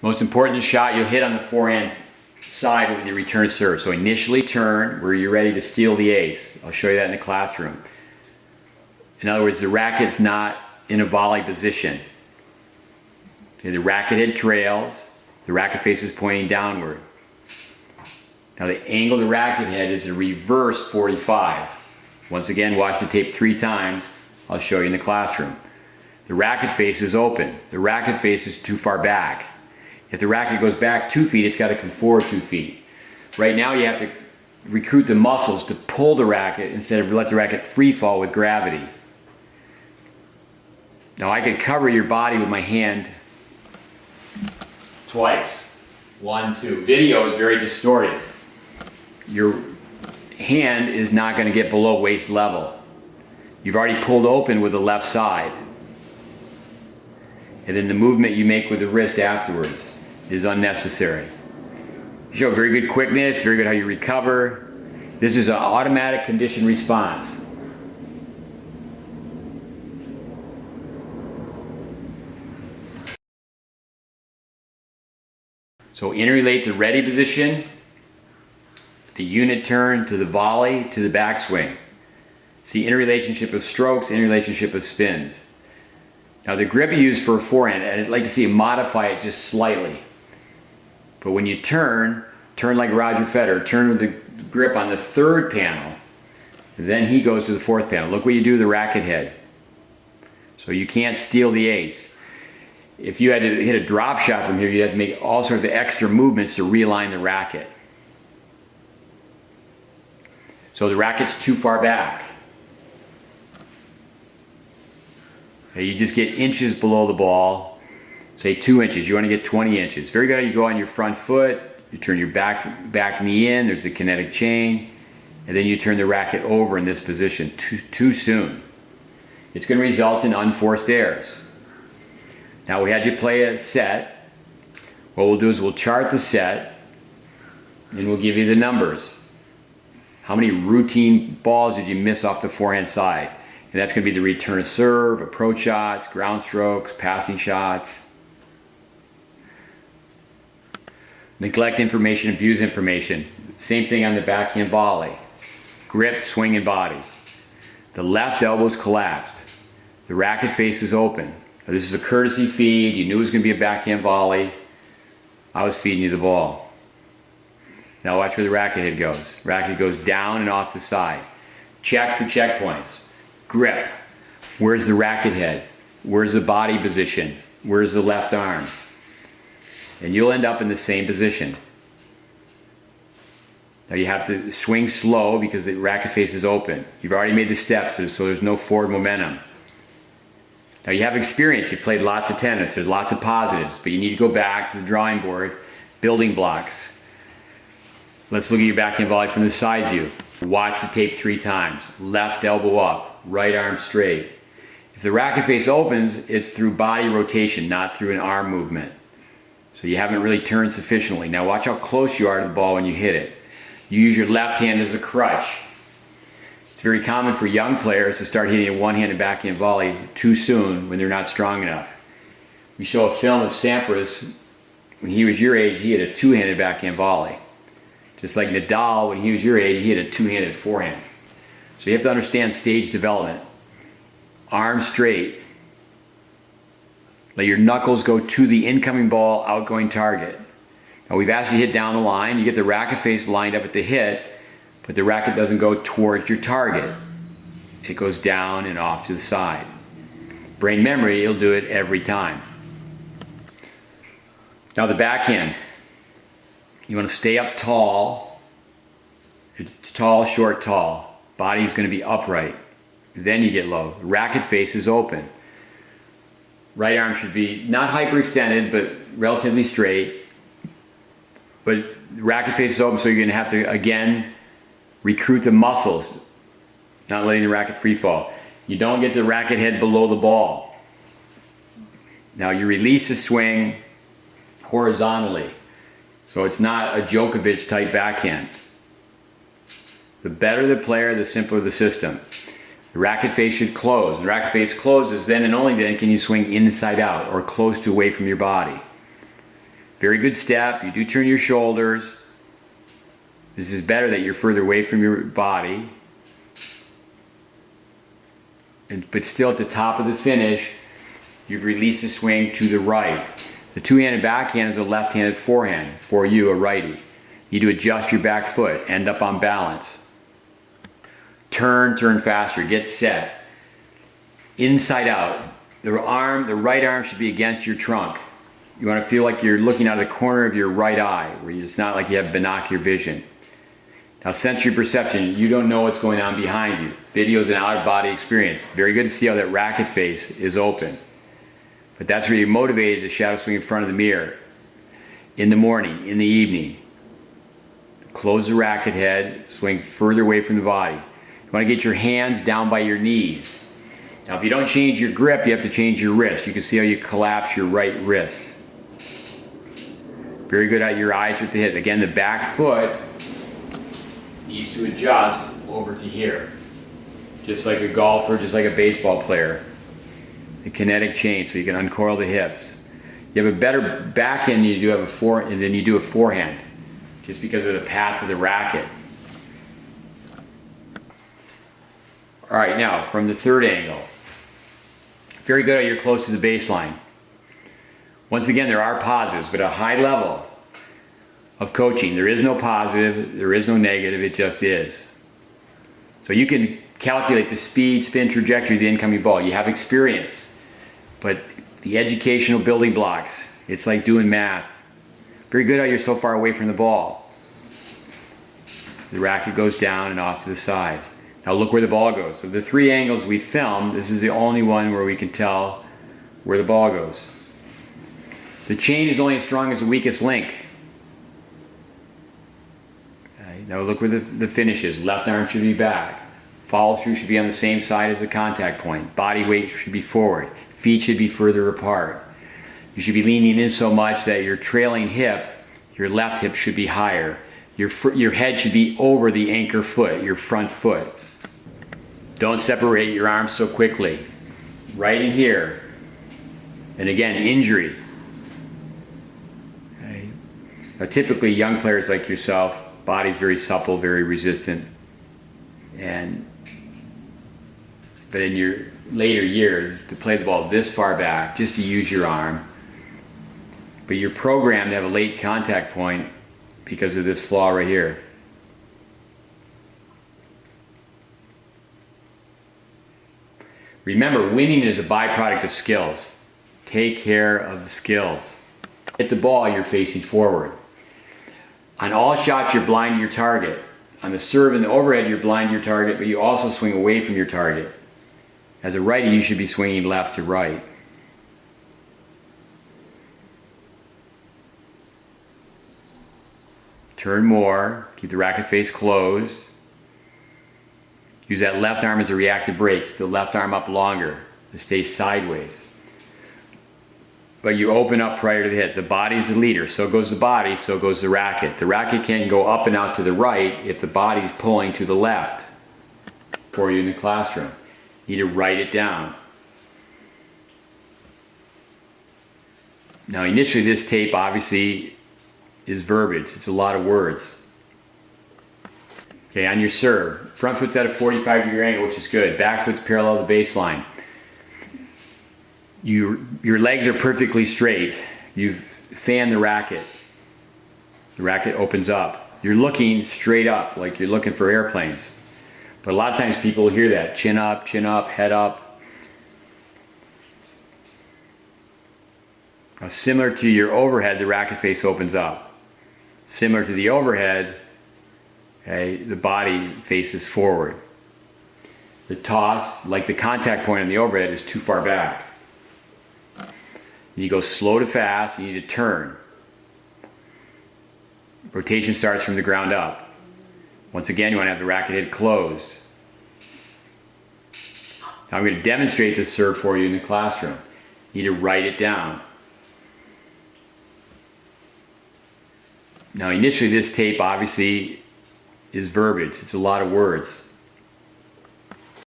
Most important shot, you'll hit on the forehand side with your return serve. So initially turn where you're ready to steal the ace. I'll show you that in the classroom. In other words, the racket's not in a volley position. Okay, the racket head trails, the racket face is pointing downward. Now the angle of the racket head is a reverse 45. Once again, watch the tape 3 times. I'll show you in the classroom. The racket face is open. The racket face is too far back. If the racket goes back 2 feet, it's got to come forward 2 feet. Right now you have to recruit the muscles to pull the racket instead of let the racket free fall with gravity. Now I could cover your body with my hand twice. 1, 2. Video is very distorted. Your hand is not going to get below waist level. You've already pulled open with the left side. And then the movement you make with the wrist afterwards is unnecessary. You show very good quickness, very good how you recover. This is an automatic conditioned response. So interrelate the ready position, the unit turn to the volley to the backswing. See interrelationship of strokes, interrelationship of spins. Now the grip you use for a forehand, and I'd like to see you modify it just slightly. But when you turn like Roger Federer, turn with the grip on the 3rd panel, then he goes to the 4th panel. Look what you do with the racket head. So you can't steal the ace. If you had to hit a drop shot from here, you'd have to make all sorts of extra movements to realign the racket. So the racket's too far back. Okay, you just get inches below the ball, say 2 inches. You want to get 20 inches. Very good. You go on your front foot, you turn your back knee in, there's the kinetic chain, and then you turn the racket over in this position too soon. It's going to result in unforced errors. Now we had you play a set. What we'll do is we'll chart the set and we'll give you the numbers. How many routine balls did you miss off the forehand side? And that's going to be the return of serve, approach shots, ground strokes, passing shots. Neglect information, abuse information. Same thing on the backhand volley. Grip, swing, and body. The left elbow is collapsed. The racket face is open. Now, this is a courtesy feed. You knew it was going to be a backhand volley. I was feeding you the ball. Now watch where the racket head goes. Racket goes down and off the side. Check the checkpoints. Grip. Where's the racket head? Where's the body position? Where's the left arm? And you'll end up in the same position. Now you have to swing slow because the racket face is open. You've already made the steps, so there's no forward momentum. Now you have experience, you've played lots of tennis, there's lots of positives, but you need to go back to the drawing board, building blocks. Let's look at your backhand volley from the side view. Watch the tape 3 times. Left elbow up, right arm straight. If the racket face opens, it's through body rotation, not through an arm movement. So you haven't really turned sufficiently. Now watch how close you are to the ball when you hit it. You use your left hand as a crutch. It's very common for young players to start hitting a one-handed backhand volley too soon when they're not strong enough. We show a film of Sampras. When he was your age, he hit a 2-handed backhand volley. Just like Nadal, when he was your age, he hit a 2-handed forehand. So you have to understand stage development. Arm straight. Let your knuckles go to the incoming ball, outgoing target. Now we've asked you to hit down the line. You get the racket face lined up at the hit, but the racket doesn't go towards your target. It goes down and off to the side. Brain memory, you'll do it every time. Now the backhand. You want to stay up tall. It's tall, short, tall. Body's going to be upright. Then you get low. The racket face is open. Right arm should be not hyperextended, but relatively straight. But the racket face is open, so you're going to have to, again, recruit the muscles, not letting the racket free fall. You don't get the racket head below the ball. Now you release the swing horizontally. So it's not a Djokovic type backhand. The better the player, the simpler the system. The racket face should close. When the racket face closes, then and only then can you swing inside out or close to away from your body. Very good step. You do turn your shoulders. This is better that you're further away from your body. But still at the top of the finish, you've released the swing to the right. The two-handed backhand is a left-handed forehand for you, a righty. You need to adjust your back foot, end up on balance. Turn faster, get set. Inside out. The right arm should be against your trunk. You want to feel like you're looking out of the corner of your right eye, where it's not like you have binocular vision. Now, sensory perception, you don't know what's going on behind you. Video is an out-of-body experience. Very good to see how that racket face is open. But that's where you're motivated to shadow swing in front of the mirror. In the morning, in the evening. Close the racket head, swing further away from the body. You want to get your hands down by your knees. Now, if you don't change your grip, you have to change your wrist. You can see how you collapse your right wrist. Very good at your eyes at the hip. Again, the back foot needs to adjust over to here. Just like a golfer, just like a baseball player. The kinetic change, so you can uncoil the hips. You have a better backhand than you do a forehand, just because of the path of the racket. All right, now from the third angle. Very good at you're close to the baseline. Once again, there are positives, but at a high level of coaching, there is no positive, there is no negative, it just is. So you can calculate the speed, spin, trajectory of the incoming ball. You have experience, but the educational building blocks, it's like doing math. Very good at you're so far away from the ball. The racket goes down and off to the side. Now look where the ball goes. Of the three angles we filmed, this is the only one where we can tell where the ball goes. The chain is only as strong as the weakest link. Okay, now look where the finish is. Left arm should be back. Follow through should be on the same side as the contact point. Body weight should be forward. Feet should be further apart. You should be leaning in so much that your trailing hip, your left hip should be higher. Your head should be over the anchor foot, your front foot. Don't separate your arms so quickly. Right in here. And again, injury. Okay. Now typically young players like yourself, body's very supple, very resistant. But in your later years, to play the ball this far back, just to use your arm, but you're programmed to have a late contact point because of this flaw right here. Remember, winning is a byproduct of skills. Take care of the skills. Hit the ball, you're facing forward. On all shots, you're blind to your target. On the serve and the overhead, you're blind to your target, but you also swing away from your target. As a righty, you should be swinging left to right. Turn more, keep the racket face closed. Use that left arm as a reactive brake. Keep the left arm up longer to stay sideways. But you open up prior to the hit. The body's the leader. So goes the body, so goes the racket. The racket can go up and out to the right if the body's pulling to the left for you in the classroom. You need to write it down. Now initially this tape obviously is verbiage. It's a lot of words. Okay, on your serve, front foot's at a 45-degree angle, which is good. Back foot's parallel to the baseline. Your legs are perfectly straight. You've fanned the racket. The racket opens up. You're looking straight up, like you're looking for airplanes. But a lot of times people hear that. Chin up, head up. Now, similar to your overhead, the racket face opens up. Similar to the overhead, okay, the body faces forward. The toss, like the contact point on the overhead, is too far back. You go slow to fast, you need to turn. Rotation starts from the ground up. Once again, you want to have the racket head closed. Now I'm going to demonstrate this serve for you in the classroom. You need to write it down. Now initially this tape obviously is verbiage. It's a lot of words.